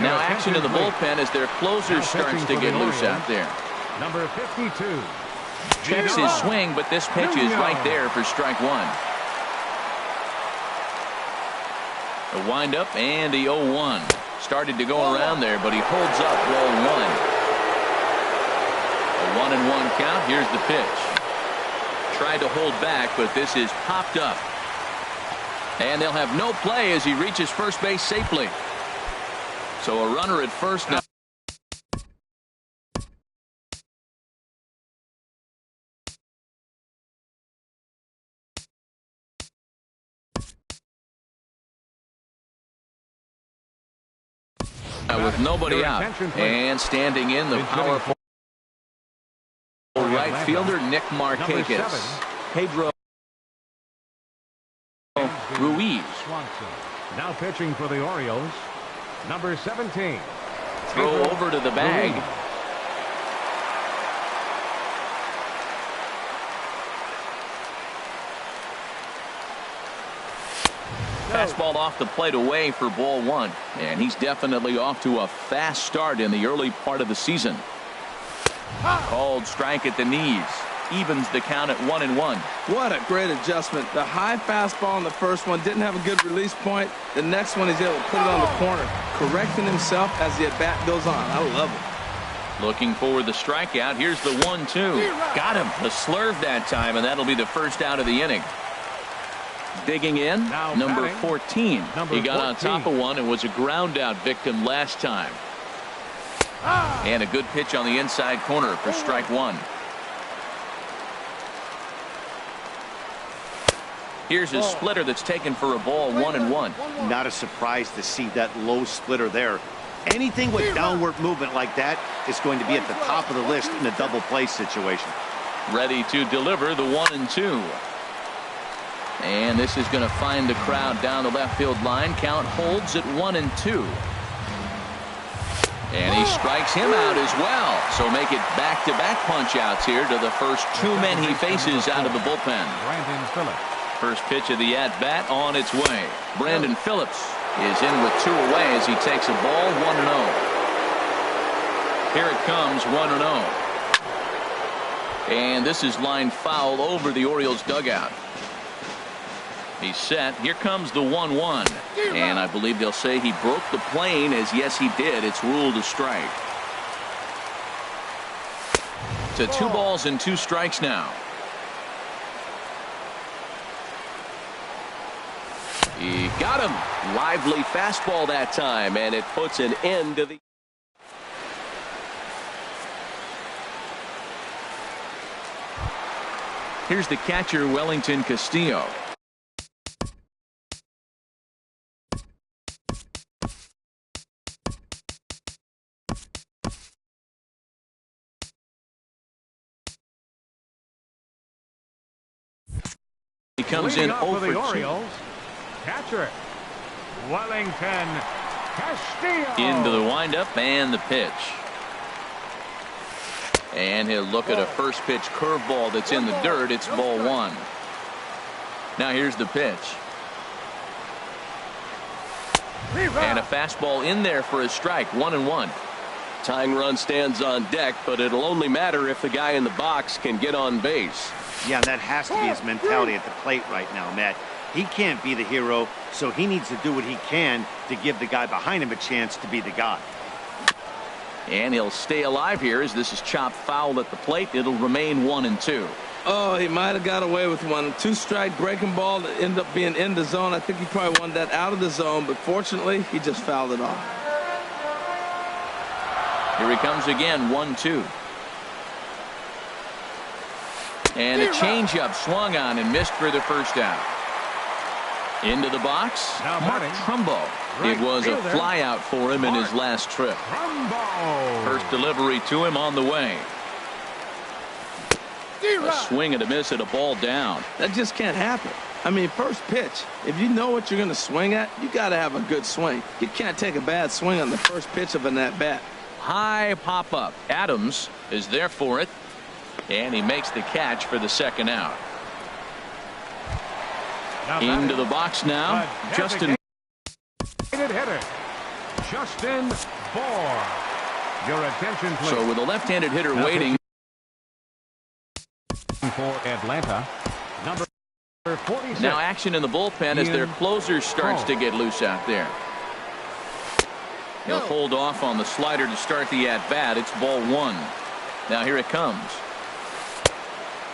Now action in the bullpen as their closer starts to get loose out there. Number 52. Checks his swing, but this pitch is right there for strike one. A windup and the 0-1. Started to go around there, but he holds up ball one. A 1-1 count. Here's the pitch. Tried to hold back, but this is popped up. And they'll have no play as he reaches first base safely. So a runner at first now. With nobody out, and standing in the powerful right fielder Nick Markakis. Pedro Ruiz. Now pitching for the Orioles, number 17. Throw over to the bag. Fastball off the plate away for ball one. And he's definitely off to a fast start in the early part of the season. Called strike at the knees. Evens the count at 1-1. What a great adjustment. The high fastball in the first one didn't have a good release point. The next one he's able to put it on the corner, correcting himself as the at-bat goes on. I love it. Looking for the strikeout. Here's the 1-2. Got him. A slurve that time, and that'll be the first out of the inning. Digging in, number 14. He got on top of one and was a ground out victim last time. And a good pitch on the inside corner for strike one. Here's his splitter that's taken for a ball, 1-1. Not a surprise to see that low splitter there. Anything with downward movement like that is going to be at the top of the list in a double play situation. Ready to deliver the 1-2. And this is going to find the crowd down the left field line. Count holds at 1-2. And he strikes him out as well. So make it back-to-back punch-outs here to the first two men he faces out of the bullpen. Brandon Phillips. First pitch of the at-bat on its way. Brandon Phillips is in with two away as he takes a ball, 1-0. Here it comes, 1-0. And this is lined foul over the Orioles dugout. He's set. Here comes the 1-1. And I believe they'll say he broke the plane, as yes he did. It's ruled a strike. To 2 balls and 2 strikes now. He got him. Lively fastball that time, and it puts an end to the. Here's the catcher, Wellington Castillo. He comes in over the Orioles. Catcher Wellington Castillo. Into the windup and the pitch. And he'll look at a first pitch curveball that's in the dirt. It's ball one. Now here's the pitch. And a fastball in there for a strike. 1-1. Tying run stands on deck, but it'll only matter if the guy in the box can get on base. Yeah, and that has to be his mentality at the plate right now, Matt. He can't be the hero, so he needs to do what he can to give the guy behind him a chance to be the guy. And he'll stay alive here as this is chopped foul at the plate. It'll remain 1-2. Oh, he might have got away with one. 2-strike breaking ball that ended up being in the zone. I think he probably wanted that out of the zone, but fortunately, he just fouled it off. Here he comes again, 1-2. And a changeup swung on and missed for the first out. Into the box, Mark Trumbo. It was a flyout for him in his last trip. First delivery to him on the way. A swing and a miss at a ball down. That just can't happen. I mean, first pitch, if you know what you're going to swing at, you got to have a good swing. You can't take a bad swing on the first pitch of an at-bat. High pop-up. Adams is there for it. And he makes the catch for the second out. Into the box now. Justin. Hitter. Justin Bohr. Your attention, please. So with a left-handed hitter waiting for Atlanta, number 46. Now action in the bullpen as their closer starts to get loose out there. He'll hold off on the slider to start the at-bat. It's ball one. Now here it comes.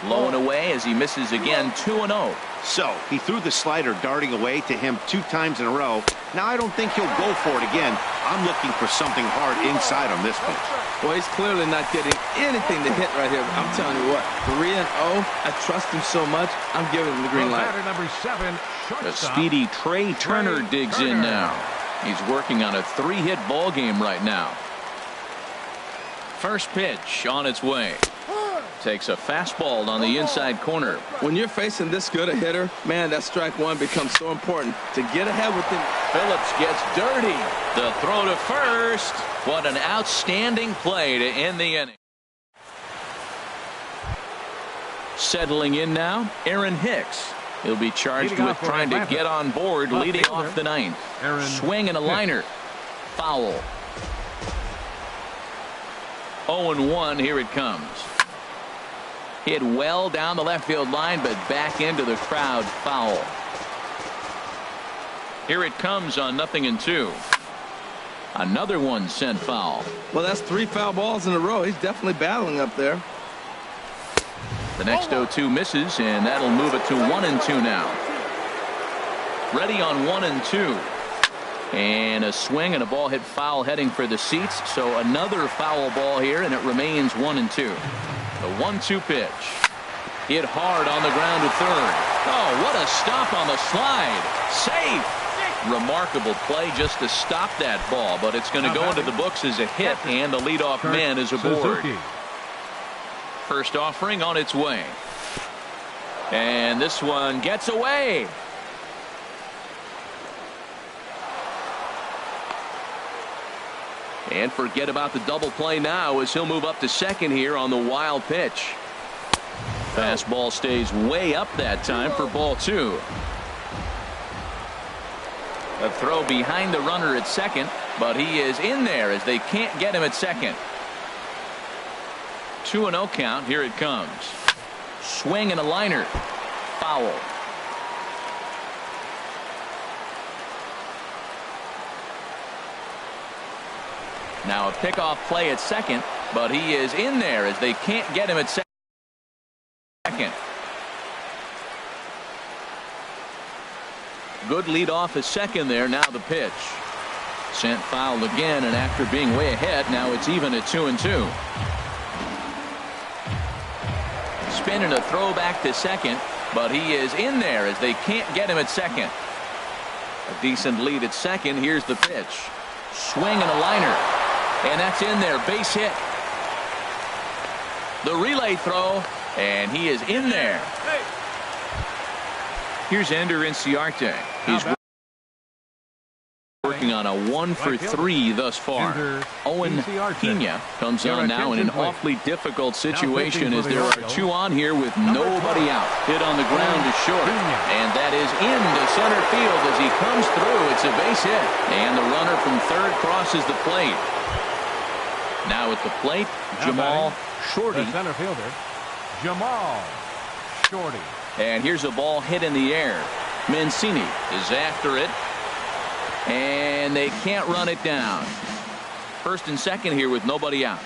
Low and away as he misses again. 2-0. So he threw the slider darting away to him 2 times in a row. Now I don't think he'll go for it again. I'm looking for something hard inside on this pitch. Well, he's clearly not getting anything to hit right here. I'm telling you what, 3-0. I trust him so much. I'm giving him the green light. Number 7, The speedy Trey Turner digs in now. He's working on a 3-hit ball game right now. First pitch on its way. Takes a fastball on the inside corner. When you're facing this good a hitter, man, that strike one becomes so important to get ahead with him. Phillips gets dirty. The throw to first. What an outstanding play to end the inning. Settling in now, Aaron Hicks. He'll be charged with trying to get on board, leading off the ninth. Swing and a liner. Foul. 0-1. Here it comes. Hit well down the left field line, but back into the crowd. Foul. Here it comes on 0-2. Another one sent foul. Well, that's 3 foul balls in a row. He's definitely battling up there. The next 0-2 misses, and that'll move it to 1-2 now. Ready on 1-2. And a swing and a ball hit foul heading for the seats. So another foul ball here, and it remains 1-2. The 1-2 pitch. Hit hard on the ground to third. Oh, what a stop on the slide. Safe. Remarkable play just to stop that ball, but it's going to go into the books as a hit, and the leadoff man is aboard. First offering on its way. And this one gets away. And forget about the double play now as he'll move up to second here on the wild pitch. Fastball stays way up that time for ball 2. A throw behind the runner at second, but he is in there as they can't get him at second. 2-0 count. Here it comes. Swing and a liner. Foul. Now a pickoff play at second, but he is in there as they can't get him at second. Good lead off at second there. Now the pitch. Sent foul again, and after being way ahead, now it's even at 2-2. Spin and a throw back to second, but he is in there as they can't get him at second. A decent lead at second. Here's the pitch. Swing and a liner. And that's in there. Base hit. The relay throw, and he is in there. Here's Ender Inciarte. He's working on a 1-for-3 thus far. Owen Pena comes on now in an awfully difficult situation as there are 2 on here with nobody out. Hit on the ground to short, and that is into center field as he comes through. It's a base hit, and the runner from third crosses the plate. Now at the plate, Jamal Shorty. The center fielder, Jamal Shorty. And here's a ball hit in the air. Mancini is after it. And they can't run it down. First and second here with nobody out.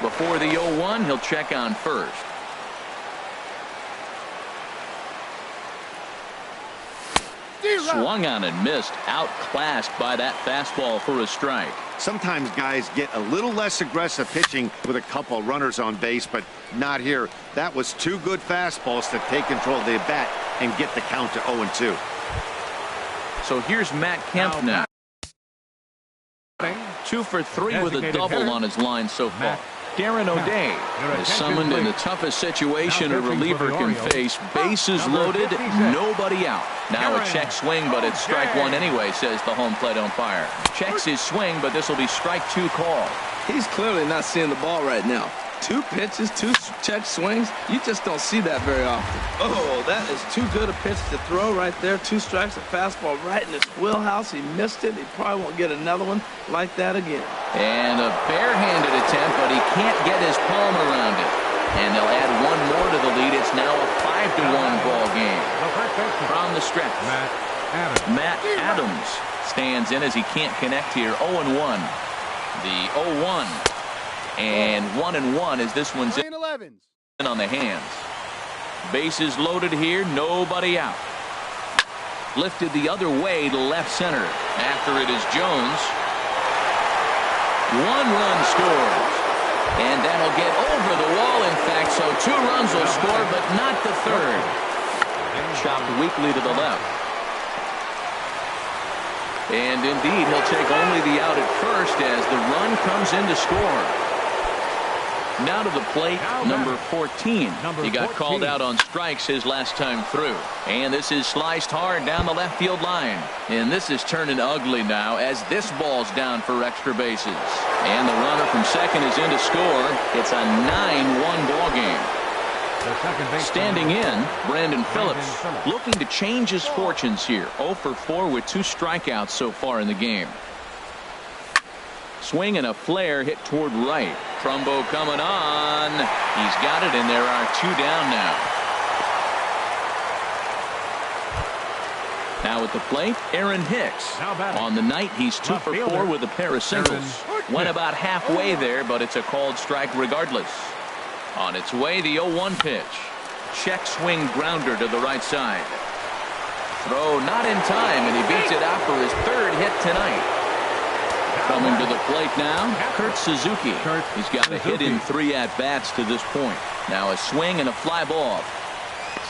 Before the 0-1, he'll check on first. Swung on and missed. Outclassed by that fastball for a strike. Sometimes guys get a little less aggressive pitching with a couple runners on base, but not here. That was 2 good fastballs to take control of the bat and get the count to 0-2. So here's Matt Kemp now. 2 for 3 with a double on his line so far. Darren O'Day is summoned in the toughest situation a reliever can face. Bases loaded, nobody out. Now a check swing, but it's strike 1 anyway, says the home plate umpire. Checks his swing, but this will be strike 2 call. He's clearly not seeing the ball right now. 2 pitches, 2 check swings. You just don't see that very often. Oh, that is too good a pitch to throw right there. 2 strikes, a fastball right in his wheelhouse. He missed it. He probably won't get another one like that again. And a barehanded attempt, but he can't get his palm around it. And they'll add 1 more to the lead. It's now a 5-1 ball game. From the stretch, Matt Adams stands in as he can't connect here. 0-1. The 0-1. And 1-1 as this one's in on the hands. Bases loaded here, nobody out. Lifted the other way to left center. After it is Jones. 1 run scores. And that'll get over the wall, in fact, so 2 runs will score, but not the third. Chopped weakly to the left. And indeed, he'll take only the out at first as the run comes in to score. Now to the plate, number 14. He got called out on strikes his last time through. And this is sliced hard down the left field line. And this is turning ugly now as this ball's down for extra bases. And the runner from second is in to score. It's a 9-1 ball game. Standing in, Brandon Phillips, looking to change his fortunes here. 0 for 4 with 2 strikeouts so far in the game. Swing and a flare hit toward right. Trumbo coming on. He's got it, and there are 2 down now. Now at the plate, Aaron Hicks. On the night, he's 2 for 4 with a pair of singles. Went about halfway there, but it's a called strike regardless. On its way, the 0-1 pitch. Check swing grounder to the right side. Throw not in time, and he beats it out for his 3rd hit tonight. Coming to the plate now, Kurt Suzuki. He's got a hit in 3 at-bats to this point. Now a swing and a fly ball.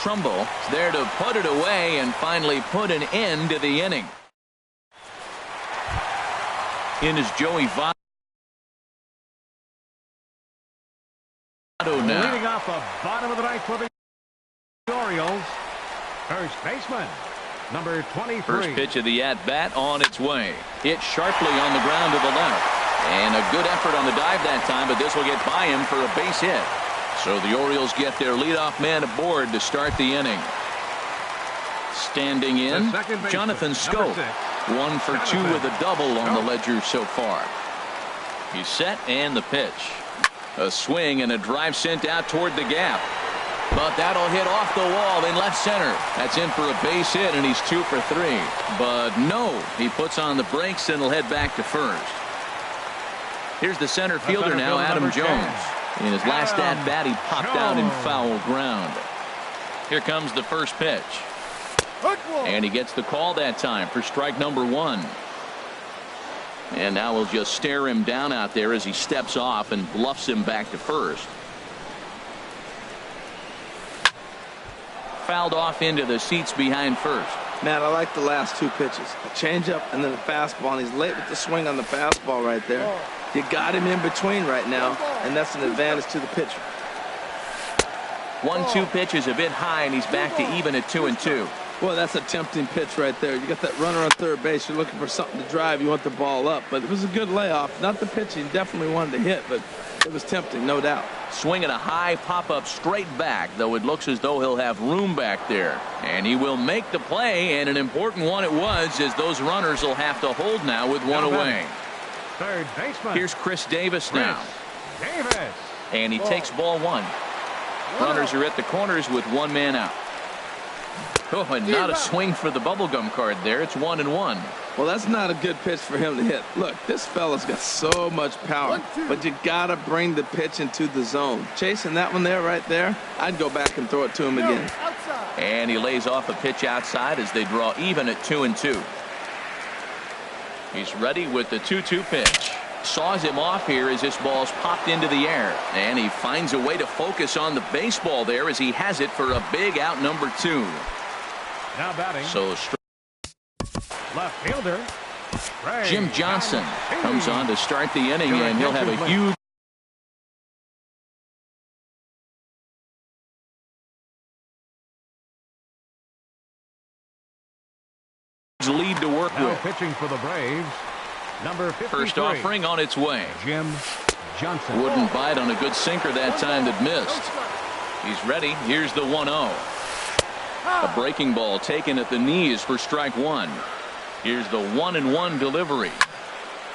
Trumbo is there to put it away and finally put an end to the inning. In is Joey Votto now. Leading off the bottom of the ninth for the Orioles, first baseman, number 23. First pitch of the at-bat on its way. Hit sharply on the ground to the left. And a good effort on the dive that time, but this will get by him for a base hit. So the Orioles get their leadoff man aboard to start the inning. Standing in, Jonathan Scope. 1 for 2 with a double on the ledger so far. He's set, and the pitch. A swing and a drive sent out toward the gap. But that'll hit off the wall in left center. That's in for a base hit, and he's 2 for 3. But no, he puts on the brakes and will head back to first. Here's the center fielder now, Adam Jones. In his last at-bat, he popped out in foul ground. Here comes the first pitch. And he gets the call that time for strike number 1. And now we'll just stare him down out there as he steps off and bluffs him back to first. Fouled off into the seats behind first. Man, I like the last 2 pitches. A changeup and then a fastball, and he's late with the swing on the fastball right there. You got him in between right now, and that's an advantage to the pitcher. 1-2 pitch is a bit high, and he's back to even at 2-2. Boy, that's a tempting pitch right there. You got that runner on third base. You're looking for something to drive. You want the ball up. But it was a good layoff. Not the pitch he definitely wanted to hit, but it was tempting, no doubt. Swinging a high pop-up straight back, though it looks as though he'll have room back there. And he will make the play, and an important one it was, as those runners will have to hold now with 1 away. Third baseman. Here's Chris Davis now. Davis. And he takes ball 1. Runners are at the corners with 1 man out. Oh, and not a swing for the bubblegum card there. It's 1-1. Well, that's not a good pitch for him to hit. Look, this fella's got so much power, but you got to bring the pitch into the zone. Chasing that one there, right there, I'd go back and throw it to him again. And he lays off a pitch outside as they draw even at 2-2. He's ready with the 2-2 pitch. Saws him off here as this ball's popped into the air. And he finds a way to focus on the baseball there as he has it for a big out number 2. Now batting. So left fielder Jim Johnson comes on to start the inning, and he'll have a huge lead to work now with. pitching for the Braves, number 53. First offering on its way. Jim Johnson. Wouldn't bite on a good sinker that time that missed. He's ready. Here's the 1-0. A breaking ball taken at the knees for strike one. Here's the 1-1 delivery.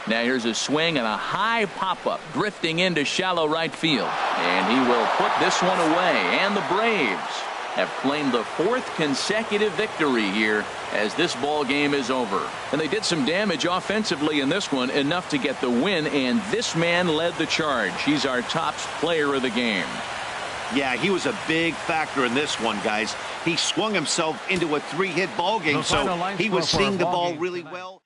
Now here's a swing and a high pop-up drifting into shallow right field. And he will put this one away. And the Braves have claimed the fourth consecutive victory here as this ball game is over. And they did some damage offensively in this one, enough to get the win, and this man led the charge. He's our top player of the game. Yeah, he was a big factor in this one, guys. He swung himself into a 3-hit ball game, so he was seeing the ball really well.